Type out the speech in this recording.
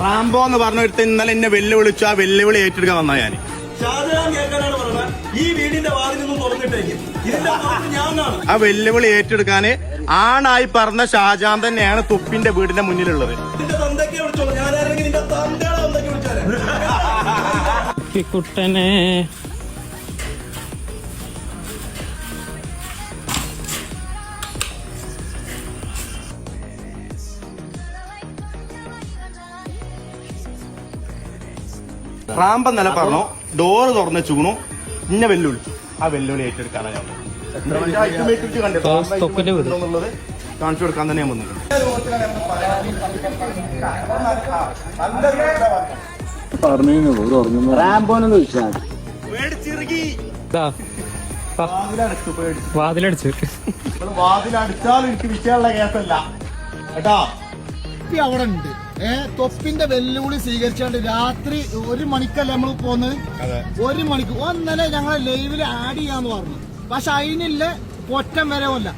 Rambo എന്ന് പറഞ്ഞ ഒരുത്ത ഇന്നലെ എന്നെ വെല്ലുവിളിച്ചു. ആ വെല്ലുവിളി ഏറ്റെടുക്കാൻ വന്നാ ഞാൻ. ഷാജഹാൻ കേൾക്കാനാണ് പറഞ്ഞത്, ഈ വീടിന്റെ വാതിൽ നിന്നും തുറന്നിട്ടേക്കും, ഇതിന്റെ പുറത്ത് ഞാനാണ്. ആ വെല്ലുവിളി ഏറ്റെടുക്കാന് ആണായി പറഞ്ഞ ഷാജഹാൻ തന്നെയാണ് തുപ്പിന്റെ വീടിന്റെ മുന്നിലുള്ളത്. നിന്റെ തന്തയ്ക്ക് വിളിച്ചോളൂ, ഞാനാണെങ്കിൽ നിന്റെ തന്തയുടെ തന്തയ്ക്ക് വിളിച്ചാലേ. കുട്ടനെ റാംബ നില പറഞ്ഞു, ഡോറ് തുറന്ന് വെച്ചുണു, ഇന്നെ വെല്ലുവിളിച്ചു. ആ വെല്ലുവിളി ഏറ്റെടുക്കാനാണ് ഞാൻ എന്നുള്ളത് കാണിച്ചു കൊടുക്കാൻ തന്നെ ഞാൻ വന്നത്. റാംബോനൊന്ന് വിളിച്ചാൽ വാതിലടിച്ചു. വാതിലടിച്ചാൽ എനിക്ക് വിഷയമുള്ള കേസല്ല കേട്ടാ. അവിടെ ഉണ്ട് തൊപ്പിന്റെ വെല്ലുവിളി സ്വീകരിച്ചാണ്ട് രാത്രി 1 മണിക്കല്ലേ നമ്മൾ പോന്ന്. 1 മണിക്ക് ഒന്നലെ ഞങ്ങളെ ലൈവില് ആഡ് ചെയ്യാന്ന് പറഞ്ഞു. പക്ഷെ അതിനില്ല ഒറ്റം വരെ അല്ല.